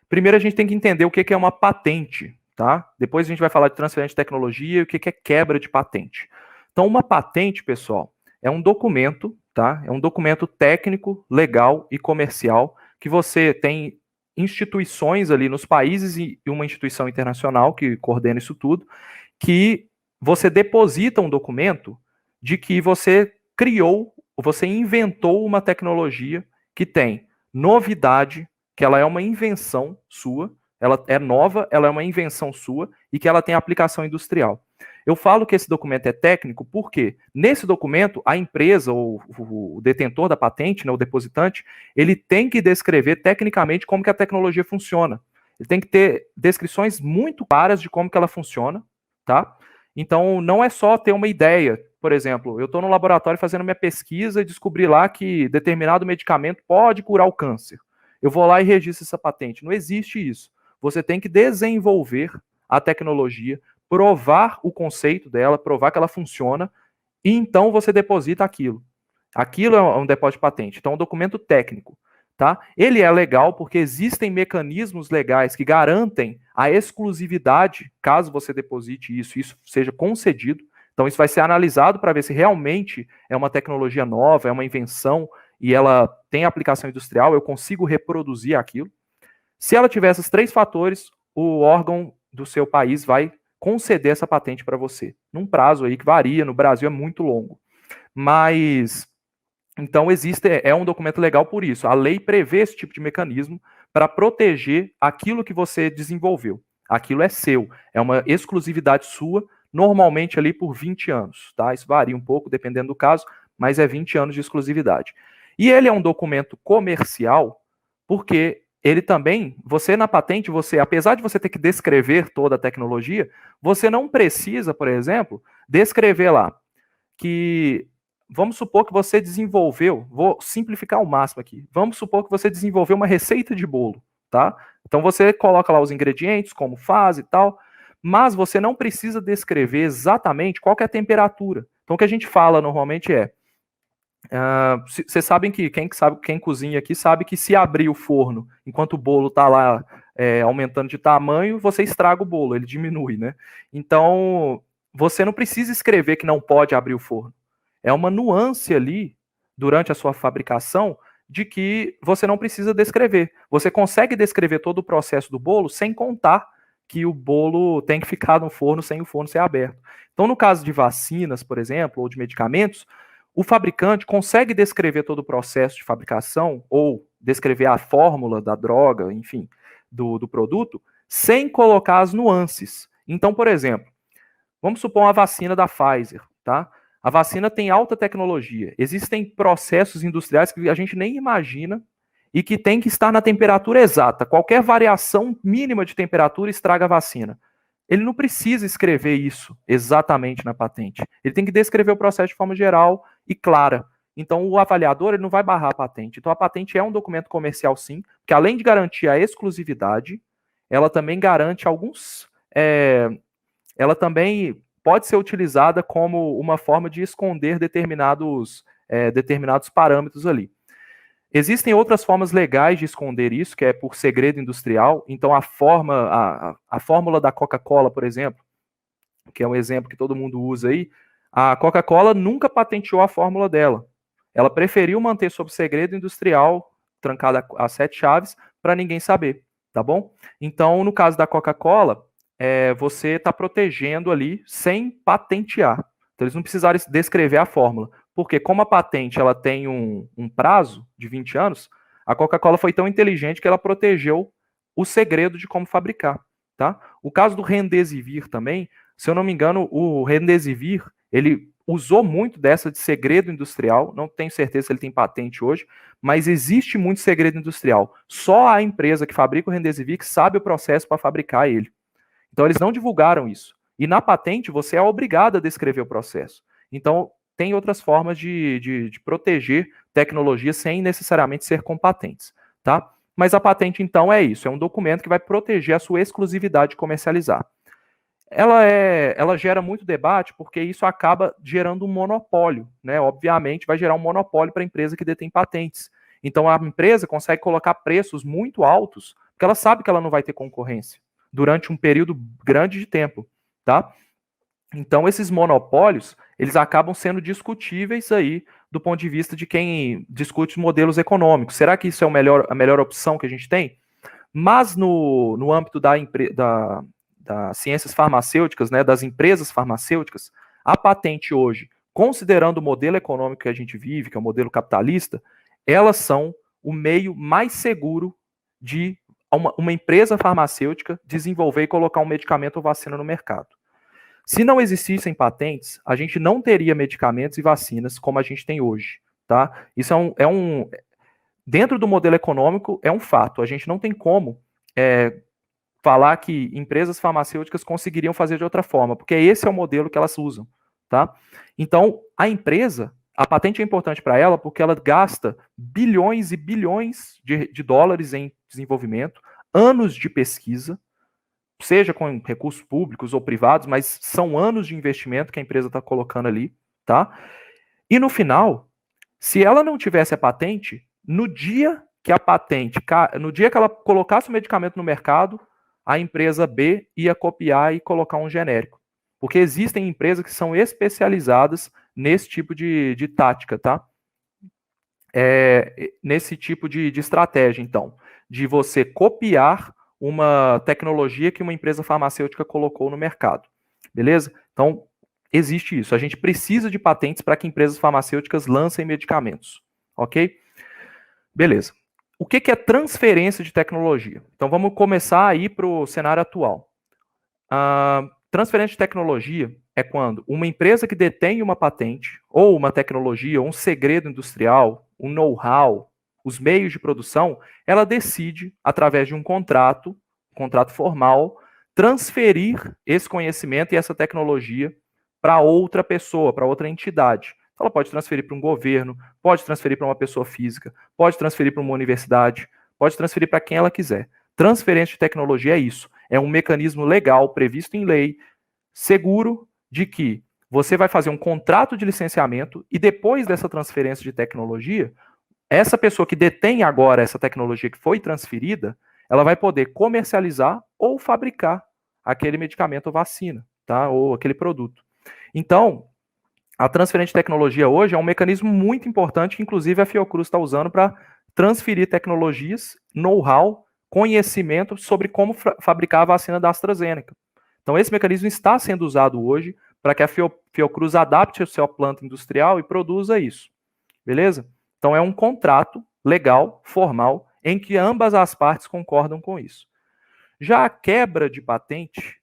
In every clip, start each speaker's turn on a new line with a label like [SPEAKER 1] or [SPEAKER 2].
[SPEAKER 1] Primeiro a gente tem que entender o que é uma patente, tá? Depois a gente vai falar de transferência de tecnologia e o que é quebra de patente. Então, uma patente, pessoal, é um documento, tá? É um documento técnico, legal e comercial que você tem instituições ali nos países e uma instituição internacional que coordena isso tudo, que você deposita um documento de que você criou, você inventou uma tecnologia que tem novidade, que ela é uma invenção sua, ela é nova, ela é uma invenção sua e que ela tem aplicação industrial. Eu falo que esse documento é técnico porque nesse documento a empresa ou o detentor da patente, né, o depositante, ele tem que descrever tecnicamente como que a tecnologia funciona. Ele tem que ter descrições muito claras de como que ela funciona, tá? Então não é só ter uma ideia. Por exemplo, eu estou no laboratório fazendo minha pesquisa e descobri lá que determinado medicamento pode curar o câncer. Eu vou lá e registro essa patente. Não existe isso. Você tem que desenvolver a tecnologia, provar o conceito dela, provar que ela funciona, e então você deposita aquilo. Aquilo é um depósito de patente. Então, é um documento técnico. Tá? Ele é legal porque existem mecanismos legais que garantem a exclusividade, caso você deposite isso, isso seja concedido. Então, isso vai ser analisado para ver se realmente é uma tecnologia nova, é uma invenção e ela tem aplicação industrial, eu consigo reproduzir aquilo. Se ela tiver esses três fatores, o órgão do seu país vai conceder essa patente para você, num prazo aí que varia, no Brasil é muito longo. Mas, então é um documento legal por isso. A lei prevê esse tipo de mecanismo para proteger aquilo que você desenvolveu. Aquilo é seu, é uma exclusividade sua, normalmente ali por 20 anos, tá? Isso varia um pouco, dependendo do caso, mas é 20 anos de exclusividade. E ele é um documento comercial, porque ele também, você na patente, você, apesar de você ter que descrever toda a tecnologia, você não precisa, por exemplo, descrever lá que, vamos supor que você desenvolveu, vou simplificar ao máximo aqui, vamos supor que você desenvolveu uma receita de bolo, tá? Então você coloca lá os ingredientes, como faz e tal, mas você não precisa descrever exatamente qual que é a temperatura. Então o que a gente fala normalmente é, vocês sabem que quem cozinha aqui sabe que se abrir o forno enquanto o bolo está lá aumentando de tamanho, você estraga o bolo, ele diminui, né? Então você não precisa escrever que não pode abrir o forno. É uma nuance ali durante a sua fabricação de que você não precisa descrever. Você consegue descrever todo o processo do bolo sem contar que o bolo tem que ficar no forno sem o forno ser aberto. Então, no caso de vacinas, por exemplo, ou de medicamentos, o fabricante consegue descrever todo o processo de fabricação ou descrever a fórmula da droga, enfim, do produto, sem colocar as nuances. Então, por exemplo, vamos supor uma vacina da Pfizer, tá? A vacina tem alta tecnologia. Existem processos industriais que a gente nem imagina e que tem que estar na temperatura exata. Qualquer variação mínima de temperatura estraga a vacina. Ele não precisa escrever isso exatamente na patente. Ele tem que descrever o processo de forma geral e clara. Então, o avaliador ele não vai barrar a patente. Então, a patente é um documento comercial, sim, que além de garantir a exclusividade, ela também garante alguns. Ela também pode ser utilizada como uma forma de esconder determinados parâmetros ali. Existem outras formas legais de esconder isso, que é por segredo industrial. Então, a fórmula da Coca-Cola, por exemplo, que é um exemplo que todo mundo usa aí, a Coca-Cola nunca patenteou a fórmula dela. Ela preferiu manter sob segredo industrial, trancada a 7 chaves, para ninguém saber, tá bom? Então, no caso da Coca-Cola, você está protegendo ali sem patentear. Então, eles não precisaram descrever a fórmula. Porque como a patente ela tem um prazo de 20 anos, a Coca-Cola foi tão inteligente que ela protegeu o segredo de como fabricar. Tá? O caso do Remdesivir também, se eu não me engano, o Remdesivir, ele usou muito dessa de segredo industrial, não tenho certeza se ele tem patente hoje, mas existe muito segredo industrial. Só a empresa que fabrica o Remdesivir que sabe o processo para fabricar ele. Então, eles não divulgaram isso. E na patente, você é obrigado a descrever o processo. Então, tem outras formas de proteger tecnologia sem necessariamente ser com patentes, tá? Mas a patente, então, é isso. É um documento que vai proteger a sua exclusividade de comercializar. Ela gera muito debate porque isso acaba gerando um monopólio, né? Obviamente, vai gerar um monopólio para a empresa que detém patentes. Então, a empresa consegue colocar preços muito altos porque ela sabe que ela não vai ter concorrência durante um período grande de tempo, tá? Então, esses monopólios, eles acabam sendo discutíveis aí do ponto de vista de quem discute modelos econômicos. Será que isso é a melhor opção que a gente tem? Mas no âmbito das ciências farmacêuticas, né, das empresas farmacêuticas, a patente hoje, considerando o modelo econômico que a gente vive, que é o modelo capitalista, elas são o meio mais seguro de uma empresa farmacêutica desenvolver e colocar um medicamento ou vacina no mercado. Se não existissem patentes, a gente não teria medicamentos e vacinas como a gente tem hoje, tá? Isso dentro do modelo econômico, é um fato. A gente não tem como falar que empresas farmacêuticas conseguiriam fazer de outra forma, porque esse é o modelo que elas usam, tá? Então, a patente é importante para ela porque ela gasta bilhões e bilhões de dólares em desenvolvimento, anos de pesquisa, seja com recursos públicos ou privados, mas são anos de investimento que a empresa está colocando ali, tá? E no final, se ela não tivesse a patente, no dia que ela colocasse o medicamento no mercado, a empresa B ia copiar e colocar um genérico. Porque existem empresas que são especializadas nesse tipo de tática, tá? Nesse tipo de estratégia, então, de você copiar uma tecnologia que uma empresa farmacêutica colocou no mercado. Beleza? Então, existe isso. A gente precisa de patentes para que empresas farmacêuticas lancem medicamentos. Ok? Beleza. O que é transferência de tecnologia? Então, vamos começar aí para o cenário atual. Transferência de tecnologia é quando uma empresa que detém uma patente, ou uma tecnologia, ou um segredo industrial, um know-how, os meios de produção, ela decide, através de um contrato formal, transferir esse conhecimento e essa tecnologia para outra pessoa, para outra entidade. Então, ela pode transferir para um governo, pode transferir para uma pessoa física, pode transferir para uma universidade, pode transferir para quem ela quiser. Transferência de tecnologia é isso. É um mecanismo legal, previsto em lei, seguro, de que você vai fazer um contrato de licenciamento e depois dessa transferência de tecnologia, essa pessoa que detém agora essa tecnologia que foi transferida, ela vai poder comercializar ou fabricar aquele medicamento ou vacina, tá? Ou aquele produto. Então, a transferência de tecnologia hoje é um mecanismo muito importante que, inclusive, a Fiocruz está usando para transferir tecnologias, know-how, conhecimento sobre como fabricar a vacina da AstraZeneca. Então, esse mecanismo está sendo usado hoje para que a Fiocruz adapte a sua planta industrial e produza isso. Beleza? Então, é um contrato legal, formal, em que ambas as partes concordam com isso. Já a quebra de patente,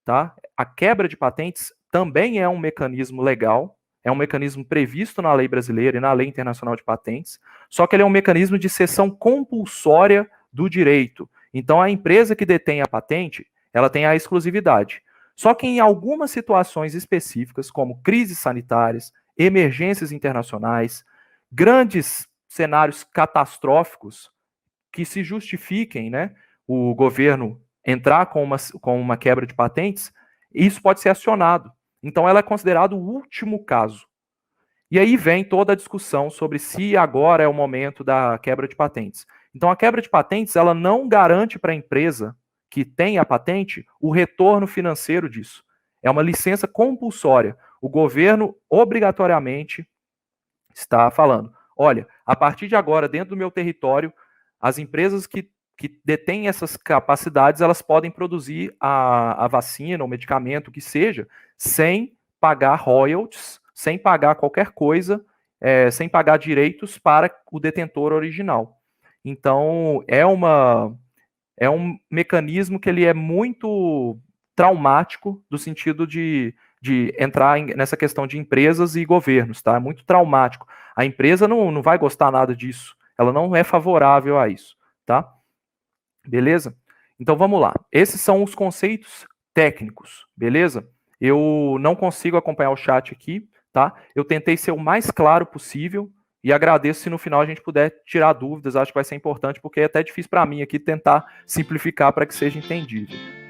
[SPEAKER 1] tá? A quebra de patentes também é um mecanismo legal, é um mecanismo previsto na lei brasileira e na lei internacional de patentes, só que ele é um mecanismo de cessão compulsória do direito. Então, a empresa que detém a patente, ela tem a exclusividade. Só que em algumas situações específicas, como crises sanitárias, emergências internacionais, grandes cenários catastróficos que se justifiquem, né, o governo entrar com uma quebra de patentes, isso pode ser acionado. Então, ela é considerada o último caso. E aí vem toda a discussão sobre se agora é o momento da quebra de patentes. Então, a quebra de patentes, ela não garante para a empresa que tem a patente o retorno financeiro disso. É uma licença compulsória. O governo, obrigatoriamente, está falando, olha, a partir de agora, dentro do meu território, as empresas que detêm essas capacidades, elas podem produzir a vacina, o medicamento, o que seja, sem pagar royalties, sem pagar qualquer coisa, sem pagar direitos para o detentor original. Então, é um mecanismo que ele é muito traumático, do sentido de entrar nessa questão de empresas e governos, tá? É muito traumático. A empresa não vai gostar nada disso. Ela não é favorável a isso, tá? Beleza? Então vamos lá. Esses são os conceitos técnicos, beleza? Eu não consigo acompanhar o chat aqui, tá? Eu tentei ser o mais claro possível e agradeço se no final a gente puder tirar dúvidas. Acho que vai ser importante, porque é até difícil para mim aqui tentar simplificar para que seja entendível.